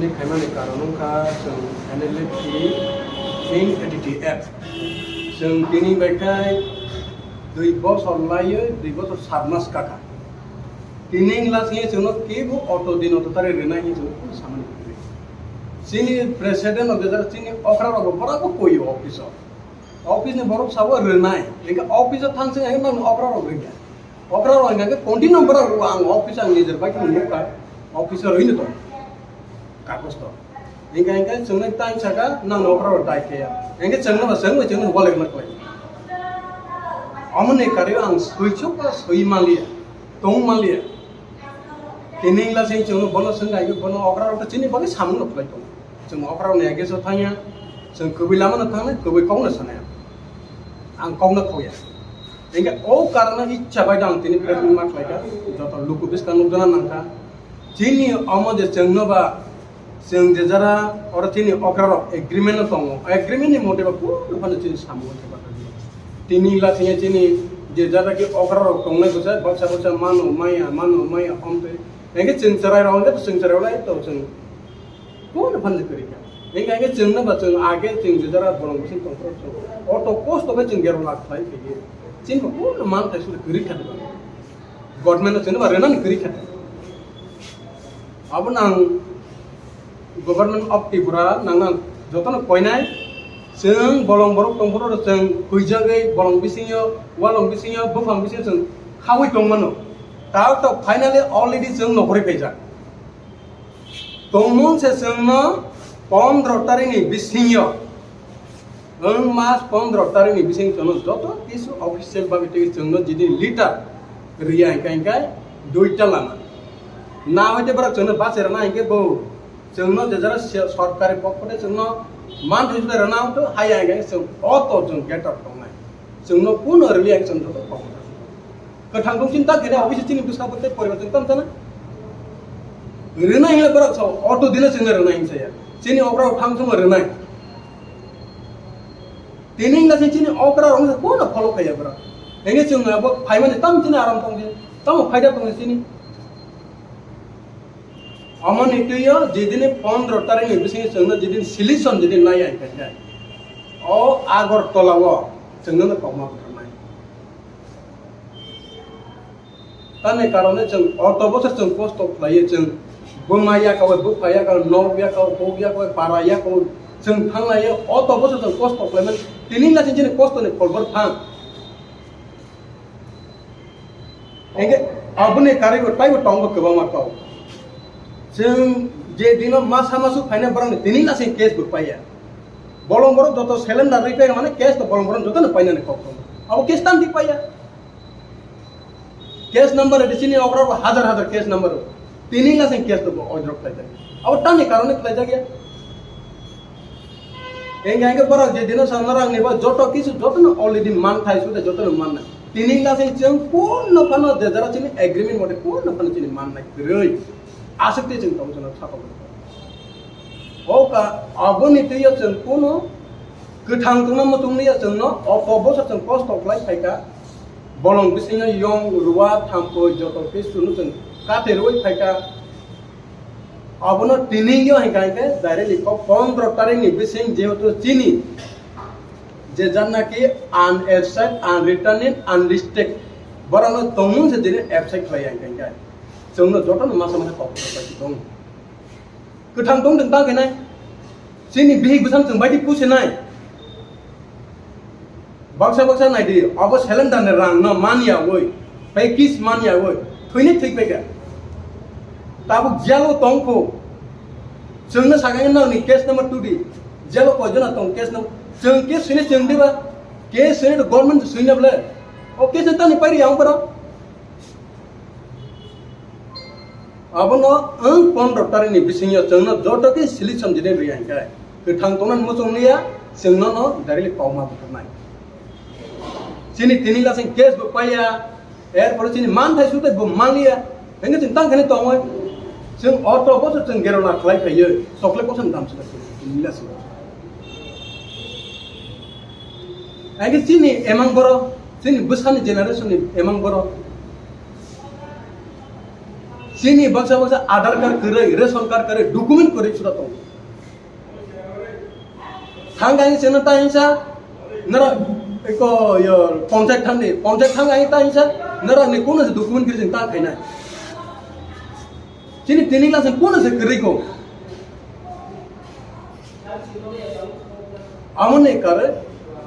खामानि कारनखा जों एनएलएफटी इन एडिटी एप जों दिनै बायखाय 2 বছর लायो 2 বছর 7 मास काका दिनै लासै जोंनो केबो अटो दिन अटो तारे रेनाय जों सामान करे सिनि प्रेसिडेंट अफ द सिनि अखरा रब बराबो कोयो ऑफिस ने बरफ साबो रेनाय लेकिन ऑफिस थांसे आइ मान अखरा रब गया अखरा रब के कोन्टी नंबर आं ऑफिस आं निजर बायखौ नुका ऑफिसर हैनो दं कागज तो इंगे जोंनो टाइम साका नांनो अखरा रब दायखाया इंगे जोंनो बोले नखलाय अमने कार्य आं सैछो का सै मालिया तों मालिया दिनै लासै जों बनो संगायो बनो अखरा रब चिनि बगे सामु नखलाय दं जों अखरा ने गेसो थाया जों कबि लामानो थांनो कबि कावनो सानाया आं कावनो खया इंगे ओ कारण इच्छा बाय दां तिनि प्रेसिडेंट माखलायका जत लुकु बिस्का नुदना नांका चिनि अमदे जोंनोबा जों जे जरा और चिनि अखरा रब एग्रीमेंट दं एग्रीमेंट नि मते बा को फानो चिनि सामु तिनी लाखिया चिनी जे जरा के अखरा रब तंनाय बसा बक्सा मानो माया हमते एंगे चिंचराय रावंगे चिंचरायलाय तो जों कोन फानो करिका एंगे जोंनो बा जों आगे जों जे जरा बरंसिन तंफ्र अटो पोस्ट बे जों गेरो लाखलाय फैयो चिन को मान थासु करि खादो गवर्नमेंट जों बा रेनान करि खादो अब नां गवर्नमेंट अफ त्रिपुरा नां जतन कोयनाय जों बलं बरक तंफ्र जों फैजागै बलं बिसिङो वालं बिसिङो बुफां बिसिङो जों खावै दंमोन ताव तो फाइनली ऑलरेडी जों नखरै फैजा तंमोन से जोंनो 15 तारिखनि बिसिङो ओं मास 15 तारिखनि बिसिङ जोंनो जत किसु ऑफिशियल बाबिते जोंनो जिदि लिटार रिया काइकाय दुइटा लामा ना होते बरा जोंनो बासेर ना इके बो जोंनो जरा सरकारि पक्षते जोंनो मान थैसुदा रनाव तो हाया गए जों अतो जों गेट आउट दंनाय जोंनो पुन अर्लि एक्शन तो पाव कथांखौ चिंता करे ऑफिस चिनि बिस्काबते परिवर्तन तमतना रेनाय हेला बरा अतो दिना जों रेनाय हिंसाया चिनि अकरा थांसम रेनाय तिनि लासे चिनि अकरा रंग कोन फॉलो खाया बरा एंगे जों अब फाइमाने तम चिनि आराम तंगे तम फायदा तंगे चिनि अमन इतुयो जेदिने 15 तारिखनि बिसिङो जोंनो जेदिन सिलेक्शन जेदिन नाय आइखाय अ आगरतलाव जोंनो कमा फरनाय ताने कारणे जों अत बছর जों कष्ट खालायो जों बोमाया काव बुफाया काव नौया काव पौया काव पाराया काव जों थांनायो अत बছর जों कष्ट खालायमोन तिनि लासिन जेने कष्टनि फलफोर थां एंगे आबने कारिगो टाइबो टंगो गोबां माकाव जों जे दिन मासा मासु फाइना बरं दिनै लासै केस बुपाया बलं बरं जत सिलिंडर रिपेयर माने केस तो बलं बरं जत न पाइना ने कम अब केस तान दिपाया केस नंबर एडिसिनी अग्र हजार केस नंबर दिनै लासै केस तो अजर खाइजा अब ताने कारण खाइजा गया एंगे बरं जे दिन सामरां नेबा जत किसु जत न अलरेडी मान थाइसु जत न मान दिनै लासै जों कोन फानो जे जरा चिनि एग्रीमेंट मते कोन फानो चिनि मान नाय रै आसक्ति जों तमजना साथाव ओका अबनि तैया जों कोनो गोथां दंना मतुंनिया जोंनो अबसर जों कष्ट खालाय फायका बलं बिसिङो यं रुवा थामपो जत पिसुनु जों काते रोय फायका अबनो तिनियो हिकायके डाइरेक्टली 15 तारिखनि बिसिङ जेहेतु चिनि जे जाननाकि अनएब्सेंट अनरिटर्न अनलिस्टेड बरानो तमुन से दिने एब्सेंट खालाय हिकायके जोंनो जतन मासा मासा कष्ट दं गोथां दं जों दागैनाय जोंनि बिहि गोथां जों बायदि पुसेनाय बक्सा नायदि अब सिलिंडर ने रां न मानिया वय पैकिस मानिया वय थैने थैबायगा ताबो जेलो तंखौ जोंनो सागायन नांनि केस नंबर 2 दि जेलो को जना तंग केस नंबर जों केस सिने जों देबा केस सिने गवर्नमेंट सिनेबले ओ केस तनि पारि आउ पर अब न ओं 15 तारिखनि बिसिङो जोंनो जतके सिलेक्शन दिने रियाय गोथां तंनान मोजंनिया जोंनो न डाइरेक्टली पावमा बुथनाय चिनि तिनि लासिं केस बुपाया एरपर चिनि मान थाइसुते बु मालिया एंगे जों तांखाने तंगय जों अट बছর जों गेरला खालाय फैयो सकले पसन दामसो तिनि लासिं एंगे चिनि एमां बर चिनि बोसानि जेनारेशननि एमां बर chini baksa baksa Aadhaar card kare ration card kare document kare sudah tahu thangga ini chena ta insa nara eko yo panchayat thangga ini ta insa nara ni kono se document kare ta khaina chini training class kono se kare ko amone kare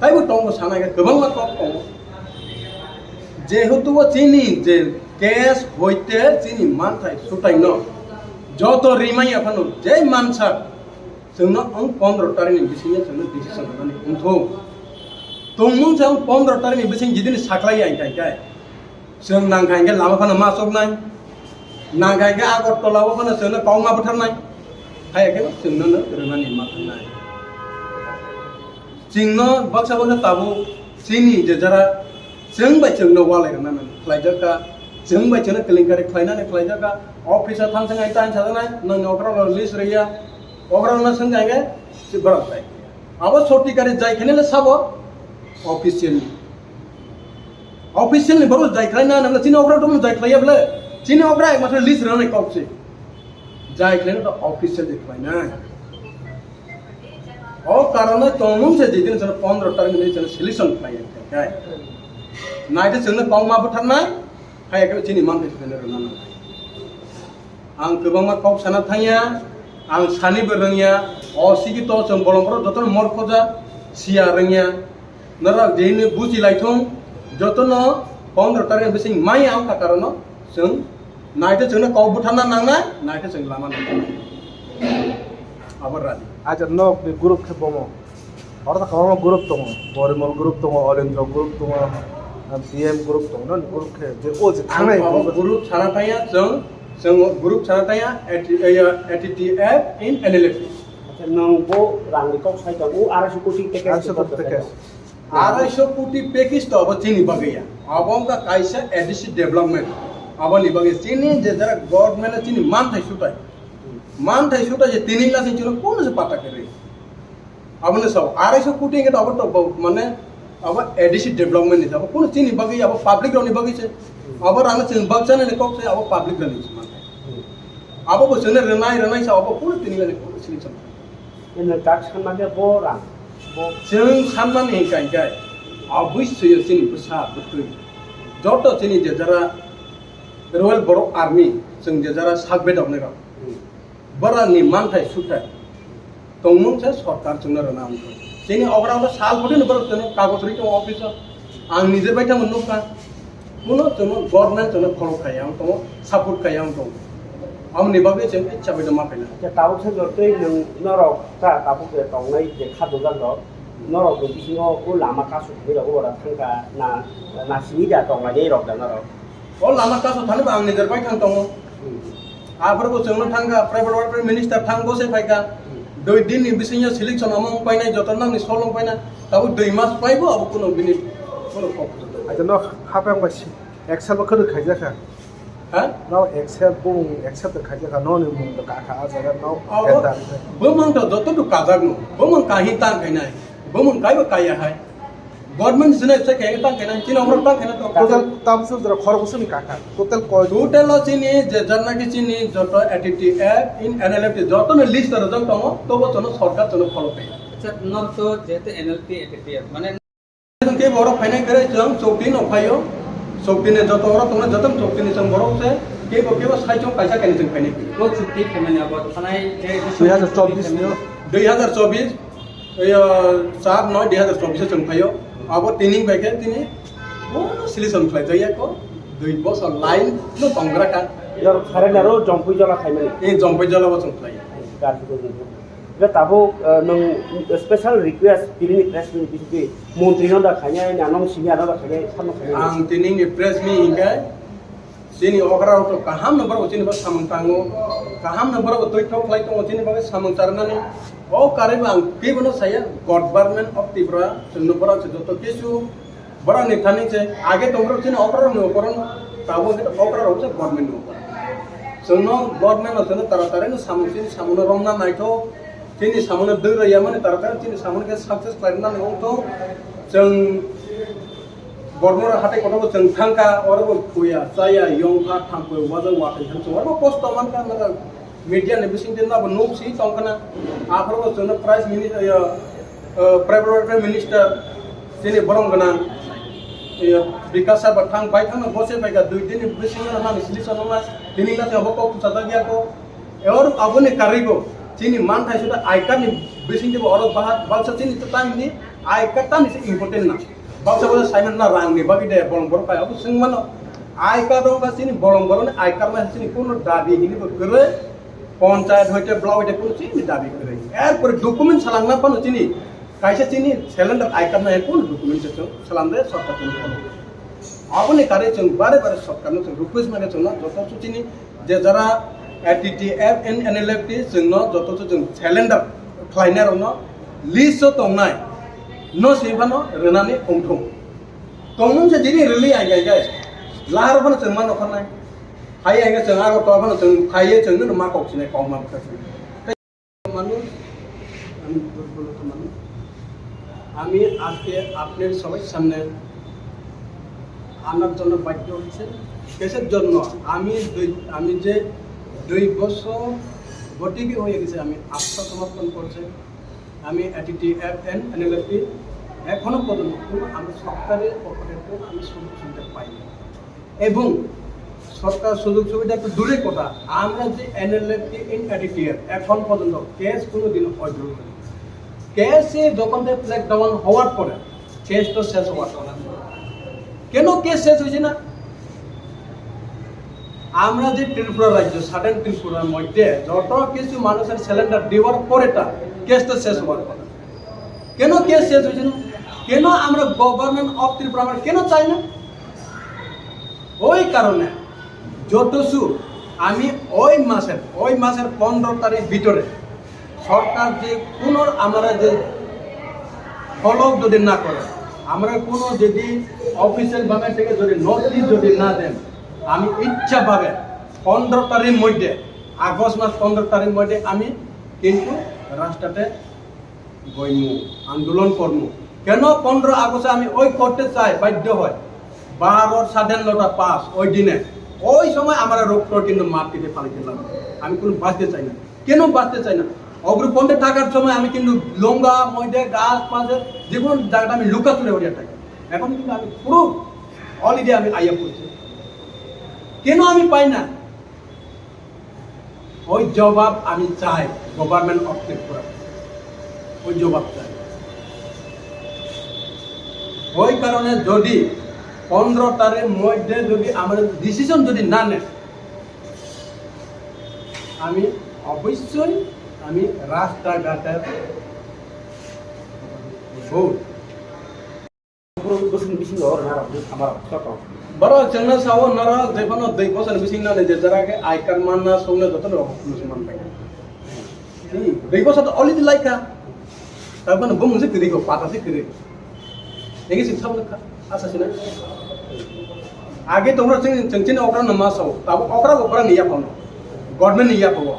taibo tongo sana ke gobang ma kok tongo যেহেতু চিনি যে gas হইতে চিনি মানথাই সুটাই ন যত রিমাই এখনো যে মানসা जोंनो आं 15 तारिखनि बिसिनि जोंनो डिसिसन लानानै उनथौ तंमुं जों 15 तारिखनि बिसिनि जिदिन साख्लाय आइ गाय जों नांगायगे लामाफानो मा सबनाय नांगायगे आगरतलाव फानो जोंनो कावमा बोथारनाय हायाखै जोंनो रोनानि मा थांनाय जोंनो बाक्सा बाक्सा ताबु चिनि जे जरा जों बाय जोंनो वालायनानै फ्लाइजाका जों बाय जोंनो केलेंकारि फ्लाइनानै फ्लाइजाका अफिसा थांसं आइ टाइम साजानाय नों नखराव लिस्ट रैया ओग्रावना संगायगे सिबरा जाय आबो सटिकारि जायखनेले साबो ऑफिशियली बरो जायख्लायना नंगो चिनि ओग्राव दम जायख्लायब्ले चिनि ओग्रा एक मात्र लिस्ट रनाय काउसे जायख्लायना तो ऑफिशियल जायख्लायना ओ कारणे तमुं से जिदिन जों 15 तारिख नि जों सल्यूशन खाय गाय नायते जोंनो कावमा बोथारनाय हायके चिनि मानथै जोंनो रनानै आं गोबांमा काव साना थाया आं सानिबो रोंया असिगित जों बलमफोराव जतन मरखजा सिया रोंया नरा जेने बुजि लायथं जतन 15 तारिख बिसिं माइ आं का कारण जों नायते जोंनो काव बोथारना नांनाय नायते जों लामा नांनाय आबर रानि आजा नक ग्रुप के बमो और ता कमा ग्रुप तो बरिमल ग्रुप तो अरेंद्र ग्रुप तो बीएम ग्रुप तो न ग्रुप के जे ओ जे थांनाय ग्रुप साना थाया जों ग्रुप साना थाया एटीटीएफ इन एनएलएफटी अच्छा नंगो रांगनिखौ साइदआव 250 कोटी पैकेज 250 कोटी पैकेज तो अब चिनि बगैया अब का काइसा एडिसी डेवलपमेंट अब नि बगै चिनि जे जरा गवर्नमेंट चिनि मान थाइ सुटाय जे 3 लाख चिनि कोन से पाता करे अब ने सब 250 कोटी के अब तो माने अब एडिसी डेवलपमेंट नि अब कोन चिनि बगै अब पब्लिक रनि बगै छे अब रांग चिन बगचाने ने कक से अब पब्लिक रनि अब को जने रनाय सा अब कोन 3 लाख कोन सिलेक्शन इन टैक्स खानाके बोरा जों साननानै गाय अबश्य चिनि बसा बुथु जत चिनि जे जरा रयेल बर आर्मी जों जे जरा सागबे दबने गा बरा नि मानथाय सुथाय तंमुं से सरकार जोंनो रना चिनि अग्राव साल फटे बर जों कागज रि तो ऑफिस आं निजे बायथा मोननो का कोनो जों गवर्नमेंट जों फलो खाय आं तो सपोर्ट खाय आं तो आमनि बागै जों इच्छा बायद मा खायना अच्छा ताबो से जतै नों नरक ता ताबो के तंनाय जे खादो जानो नरक बिसिङाव को लामा कासु थैराबो बरा थांगा ना सिनिदा तंनाय रक दा नरक ओ लामा कासु थानोबा आं निजे बाय थां दङ आफोरबो जोंनो थांगा प्राइवेट वार्ड मिनिस्टार थांगो से फायगा 2 दिन नि बिसिङाव सिलेक्शन अमं पाइनाय जतन नांनि सलं पाइना ताबो 2 मास पाइबो अब कोनो बिनि कोनो कप आजा न हापां बासि एक्सेल बो खोदो खायजाखा हा नाउ एक्सेल तो खायजाखा न नि मुं का आजा नाउ एदा बमं तो जत तो काजागनो बमं काहि तां खायनाय बमं कायबो काया हाय गवर्नमेंट जने से के तां खायना चिन हमर तां खायना तो टोटल तामसो जरा खरबसनि काका टोटल कय टोटल चिनि जे जन्नाकि चिनि जत एटीटीएफ इन एनएलएफटी जत न लिस्ट र जं तम तो बचन सरकार जन फलो पे अच्छा नर तो जेते एनएलपी एटीटीएफ माने के बर फाइनाय करे जों चौकी न फायो चौकी ने जत बर तने जतन चौकी ने जों बर से के साइजों कैसा केने जों फाइनाय को छुट्टी फेमाने अब थानाय 2024 नि 2024 4/9/2024 जों फायो अब ट्रेनिंग बैके तिनी कोनो सिलेक्शन फ्लाइट जाया को 2 बছर लाइन न तंग्रा का यार खारेनारो जम्पै जला खायमाने ए जम्पै जला बसं फ्लाइट गासिबो जे ताबो नों स्पेशल रिक्वेस्ट तिनि प्रेस नि बिसि मन्त्रि न दा खायनाय नानम सिनिया दा खायनाय सामनो खायनाय आं ट्रेनिंग नि प्रेस मी इंगा सिनि अगराव तो काहाम नंबर ओचिनि बस सामंतांगो काहाम नंबर ओ तोय टक फ्लाइट ओचिनि बगे सामंतारनानि ओ कारेबा आं केबनो साया गवर्नमेंट ऑफ त्रिपुरा जोंनो बरा जतो केसु बरा नेथानि से आगे तंग्रो चिनि अगराव नो करन ताबो के अगराव से गवर्नमेंट नो जोंनो गवर्नमेंट ओसनो तारातारेनो सामंसिनि सामनो रंना नायथो चिनि सामनो दैरया माने तारातारे चिनि सामनो के सक्सेस खालामना नंगौ तो जों Bormora hate kono jeng thangka orbo kuya saya yongka thangko waja wakai han orbo post taman ka na media ne bising den na no si tongkana afro jeng price minister private minister sini borong ganan bikasa bathang bai thang bose bai ga 2 din bising na man solution na dini la se hoko chata gya ko और abone karigo chini man thai suda icon ni bising de orot bahat balsa chini time ni icon ta ni important na balsa bola simon na rang ni bagi de bolong bor kai abu sing mano icon ro ba chini bolong bor ni icon ma chini kono dabi hini ko kore panchayat hoite block hoite kono chini dabi kore er por document salang na pano chini kaisa chini cylinder icon na kono document che salam de sorta kono abone kare chung bare bare sorta no request mane chung na joto chini je jara ATTF and NLFT जोंनो जतो जों cylinder क्लाइनार no list तंनाय no सेफानो रनानि ओंथों तंमोन से दिनि रिली आइ गाय लाहार fun जों मान नखरनाय हाय आइ जों आगर तो फन जों थायो जोंनो मा कौसिनाय कौमा कौसिनाय মানুষ আমি দুর্বলতা মানুষ আমি আজকে আপনাদের সবার সামনে আনার জন্য বাধ্য হয়েছে কেসের জন্য আমি যে 2 বছর ভর্তি হয়ে গেছে আমি আত্মসমর্পণ করছি আমি ATTF and NLFT এখনো পর্যন্ত কোনো আমি সরকারের পক্ষ থেকে আমি সুযোগ সুবিধা পাইনি এবং সরকার সুযোগ সুবিধা একটু দূরে কথা আমরা যে NLFT and ATTF এখন পর্যন্ত কেস কোনো দিন অর্জন করি কেসে যখন ফ্ল্যাগ ডাউন হওয়ার পরে কেস তো শেষ হওয়ার কথা কেন কেস শেষ হয়েছে না আমরা যে ত্রিপুরা রাজ্য সাডেন ত্রিপুরার মধ্যে যত কিছু মানুষের সিলিন্ডার দেওয়ার পরেটা কেস তো শেষ হওয়ার কথা কেন কেস শেষ হয়েছে না কেন আমরা গভর্নমেন্ট অফ ত্রিপুরা আমরা কেন চাই না ওই কারণে যতসু আমি ওই মাসের 15 তারিখ ভিতরে সরকার যে কোনো আমরা যে ফলো যদি না করে আমরা কোনো যদি অফিসিয়াল ভাবে থেকে যদি নোটিশ যদি না দেন আমি ইচ্ছাভাবে 15 তারিখের মধ্যে আগস্ট মাস 15 তারিখের মধ্যে আমি কিন্তু রাস্তাতে গইমু আন্দোলন করবো কেন 15 আগস্টে আমি ওই করতে চাই বাধ্য হয় 12 স্বাধীনতা পাস ওই দিনে ওই সময় আমার রোগটা কিন্তু মাটিতে ফালি দিলাম আমি কোনো বাঁচতে চাই না কেন বাঁচতে চাই না অগ্রপন্থে থাকার সময় আমি কিন্তু লঙ্গা ময়দা গাছ পাঁচের যে কোনো জায়গাটা আমি লুকা চুরে ওরিয়া থাকি এখন কিন্তু আমি পুরো অল ইন্ডিয়া আমি আইয়া পড়ছি কেন আমি পাই না ওই জবাব আমি চাই গভর্নমেন্ট অফ ত্রিপুরা ওই জবাব চাই ওই কারণে যদি 15 তারিখের মধ্যে যদি আমাদের ডিসিশন যদি না নেয় আমি অবশ্যই আমি রাস্তাঘাটের vote Gusto bising ko na amar to बरो चंगना सावो नरा जेफानो 2 বছর বিসিং না যে জারাকে আইকার মাননা সঙ্গে যত মুসলমান পাই 2 বছর অলরেডি লাইকা তারপর বম মুসে করিগো পাতাসে করে এগে শিক্ষা আশা ছিল আগে তোমরা চিন অকরা নামা সাও তাব অকরা গোপরা নিয়া পানো গভর্নমেন্ট নিয়া পাবো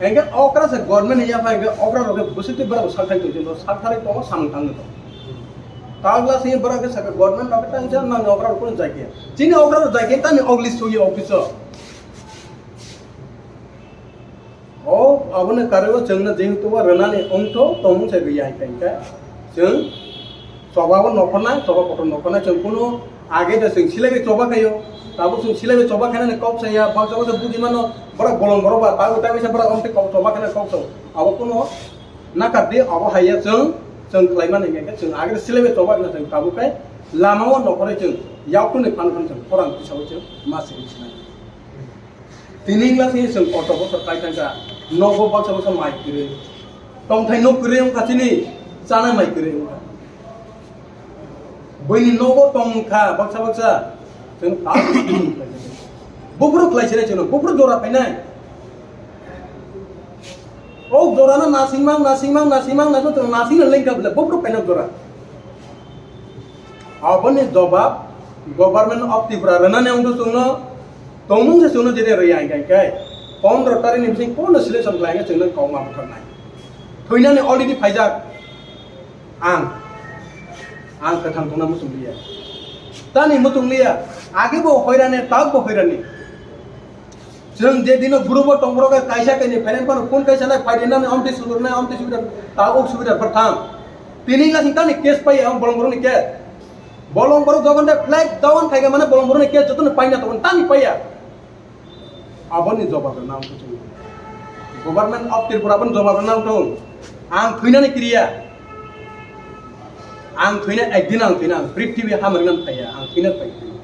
এগে অকরা সে গভর্নমেন্ট নিয়া পাইগে অকরা রকে বসিতে বড় সাখাই তো জন্য সাখাই তো সামতাং তো तागला से बरा के सके गवर्नमेंट लगता है ना ओकरा कोन जाके चिने ओकरा जाके तने अगली सुई ऑफिसर ओ अबने कारेबो जोंनो जेहेतु रनानि अंतो तमु से गया है जों सबाबो नखना सबाबो पट नखना जों कोनो आगे दे जों सिलाबे चबा खायो ताबो जों सिलाबे चबा खाने कप सया बाजो से बुदि मानो बरा गलम गरबा ताबो टाइम से बरा अंते कप चबा खाने कप सो अब कोनो ना कादे अब हाया जों क्लाइमान है जों आगे सिलेबे चबा ना जों ताबुकाय लामाव नखरे जों यावकुने फानफान जों फरान हिसाबै जों मासे मिथिना दिनै लासै जों अट' बसर कायथांगा नगो बाक्सा बाक्सा माइ करे तंथाय न करे काथिनि जाना माइ करे बैनि नगो तंखा बाक्सा बाक्सा जों ताबुकाय बुब्रु क्लाइसेना जों बुब्रु जरा फायनाय ओ जोराना नासिंमां ना तो नासिंग लेंका बले बब्रु पेना जोरा अपने जवाब गवर्नमेंट ऑफ त्रिपुरा रनाने उंगो सुनो तोमुं से सुनो जेरे रया गाय 15 तारिख नि बिसिं कोन सिलेक्शन लायगा जोंनो कौमा बुथारनाय थैनाने अलरेडी फाइजाक आं आं खोथां दंना मोसुं लिया तानि मोसुं लिया आगे बो हयरानि ताक बो हयरानि जों जे दिनो ग्रुप टंबरो का कायसा कायनि फाइनेंस पानो फोन कायसा नाय फाइदेना ने अमति सुबिदा ता ओ सुबिदा परथाम तिनि लासिं तानि केस पाइ आं बलंबरो नि केस बलंबरो जगन दे फ्लैग डाउन थाइगा माने बलंबरो नि केस जतन पाइना तवन तानि पाइया आबनि जवाब नाम कुचुं गवर्नमेंट ऑफ त्रिपुरा बन जवाब नाम दं आं थैनानै क्रिया आं थैना एकदिन आं थैना पृथ्वी हामरगोन थाया आं थैना थायो